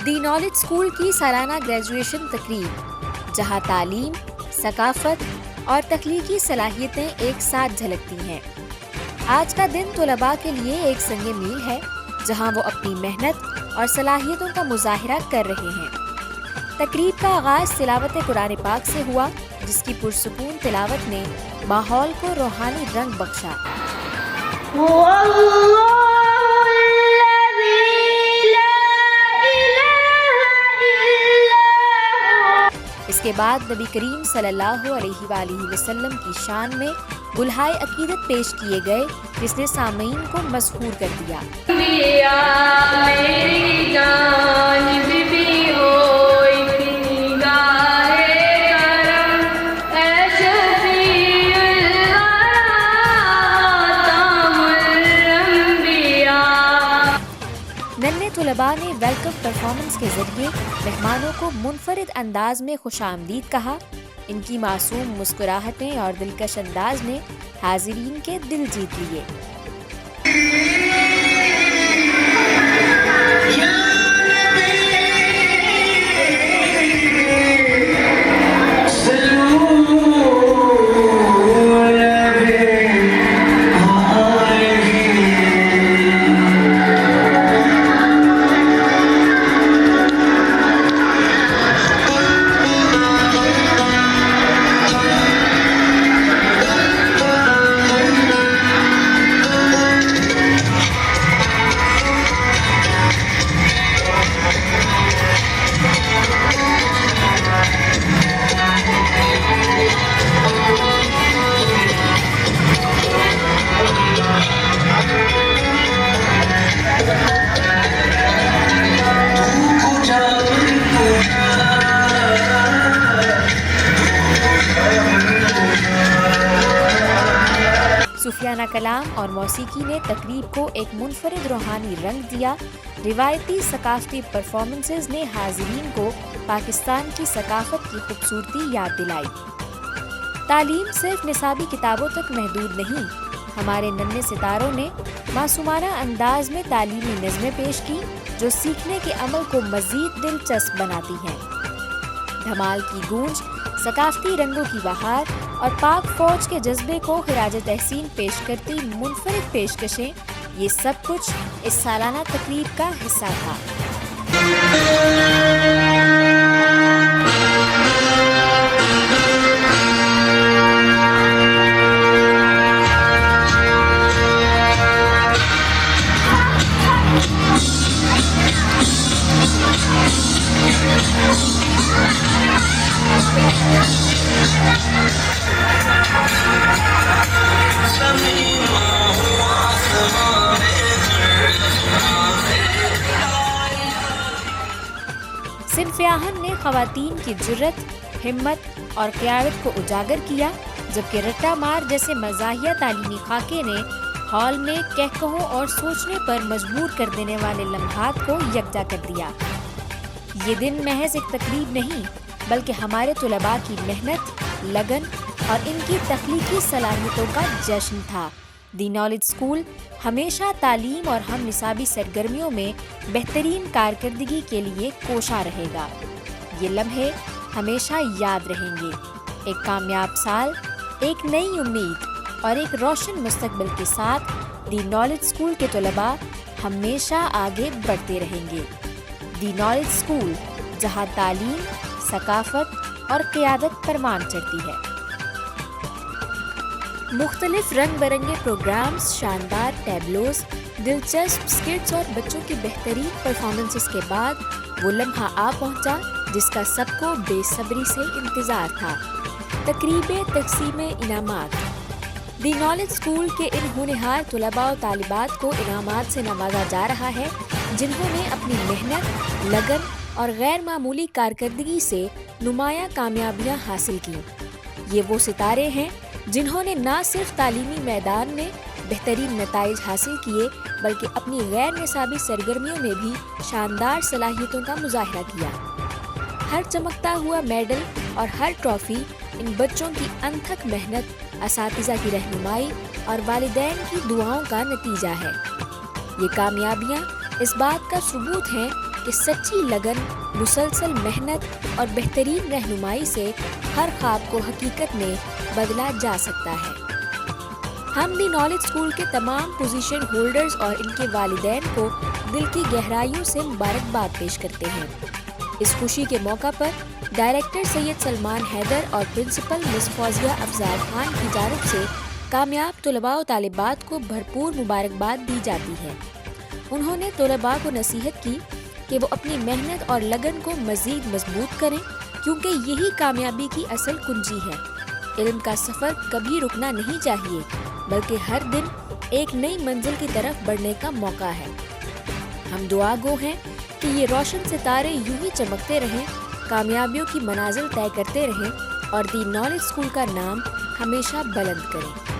The knowledge school کی سالانہ graduation تقریب، جہاں تعلیم، ثقافت اور تخلیقی صلاحیتیں ایک ساتھ جھلکتی ہیں۔ آج کا دن طلباء کے لیے ایک سنگ میل ہے، جہاں وہ اپنی محنت اور صلاحیتوں کا مظاہرہ کر رہے ہیں۔ تقریب کا آغاز تلاوت قرآن پاک سے ہوا، جس کی پرسکون تلاوت نے ماحول کو روحانی رنگ بخشا۔ اس کے بعد نبی کریم صلی اللہ علیہ وآلہ وسلم کی شان میں گلہائے عقیدت پیش کیے گئے، جس نے سامعین کو مسحور کر دیا۔ ننھے طلباء نے ویلکم پرفارمنس کے ذریعے مہمانوں کو منفرد انداز میں خوش آمدید کہا۔ ان کی معصوم مسکراہٹیں اور دلکش انداز نے حاضرین کے دل جیت لیے۔ صوفیانہ کلام اور موسیقی نے تقریب کو ایک منفرد روحانی رنگ دیا۔ روایتی ثقافتی پرفارمنسز نے حاضرین کو پاکستان کی ثقافت کی خوبصورتی یاد دلائی۔ تعلیم صرف نصابی کتابوں تک محدود نہیں، ہمارے ننھے ستاروں نے معصومانہ انداز میں تعلیمی نظمیں پیش کی، جو سیکھنے کے عمل کو مزید دلچسپ بناتی ہیں۔ دھمال کی گونج، ثقافتی رنگوں کی بہار اور پاک فوج کے جذبے کو خراج تحسین پیش کرتی منفرد پیشکشیں، یہ سب کچھ اس سالانہ تقریب کا حصہ تھا۔ صنف آہن نے خواتین کی جرت، ہمت اور قیادت کو اجاگر کیا، جبکہ رٹا مار جیسے مزاحیہ تعلیمی خاکے نے ہال میں کہکہوں اور سوچنے پر مجبور کر دینے والے لمحات کو یکجا کر دیا۔ یہ دن محض ایک تقریب نہیں، بلکہ ہمارے طلباء کی محنت، لگن اور ان کی تخلیقی صلاحیتوں کا جشن تھا۔ دی نالج اسکول ہمیشہ تعلیم اور ہم نصابی سرگرمیوں میں بہترین کارکردگی کے لیے کوشاں رہے گا۔ یہ لمحے ہمیشہ یاد رہیں گے۔ ایک کامیاب سال، ایک نئی امید اور ایک روشن مستقبل کے ساتھ دی نالج اسکول کے طلباء ہمیشہ آگے بڑھتے رہیں گے۔ دی نالج اسکول، جہاں تعلیم، ثقافت اور قیادت پروان چڑھتی ہے۔ مختلف رنگ برنگے پروگرامز، شاندار ٹیبلوز، دلچسپ اسکٹس اور بچوں کی بہترین پرفارمنسز کے بعد وہ لمحہ آ پہنچا جس کا سب کو بے صبری سے انتظار تھا۔ تقریب تقسیم انعامات۔ دی نالج اسکول کے ان ہونہار طلباء و طالبات کو انعامات سے نوازا جا رہا ہے، جنہوں نے اپنی محنت، لگن اور غیر معمولی کارکردگی سے نمایاں کامیابیاں حاصل کیں۔ یہ وہ ستارے ہیں جنہوں نے نہ صرف تعلیمی میدان میں بہترین نتائج حاصل کیے، بلکہ اپنی غیر نصابی سرگرمیوں میں بھی شاندار صلاحیتوں کا مظاہرہ کیا۔ ہر چمکتا ہوا میڈل اور ہر ٹرافی ان بچوں کی انتھک محنت، اساتذہ کی رہنمائی اور والدین کی دعاؤں کا نتیجہ ہے۔ یہ کامیابیاں اس بات کا ثبوت ہیں کہ سچی لگن، مسلسل محنت اور بہترین رہنمائی سے ہر خواب کو حقیقت میں بدلا جا سکتا ہے۔ ہم دی نالج اسکول کے تمام پوزیشن ہولڈرز اور ان کے والدین کو دل کی گہرائیوں سے مبارکباد پیش کرتے ہیں۔ اس خوشی کے موقع پر ڈائریکٹر سید سلمان حیدر اور پرنسپل مس فوزیہ افضال خان کی جانب سے کامیاب طلباء و طالبات کو بھرپور مبارکباد دی جاتی ہے۔ انہوں نے طلباء کو نصیحت کی کہ وہ اپنی محنت اور لگن کو مزید مضبوط کریں، کیونکہ یہی کامیابی کی اصل کنجی ہے۔ علم کا سفر کبھی رکنا نہیں چاہیے، بلکہ ہر دن ایک نئی منزل کی طرف بڑھنے کا موقع ہے۔ ہم دعا گو ہیں کہ یہ روشن ستارے یوں ہی چمکتے رہیں، کامیابیوں کی منازل طے کرتے رہیں اور دی نالج اسکول کا نام ہمیشہ بلند کریں۔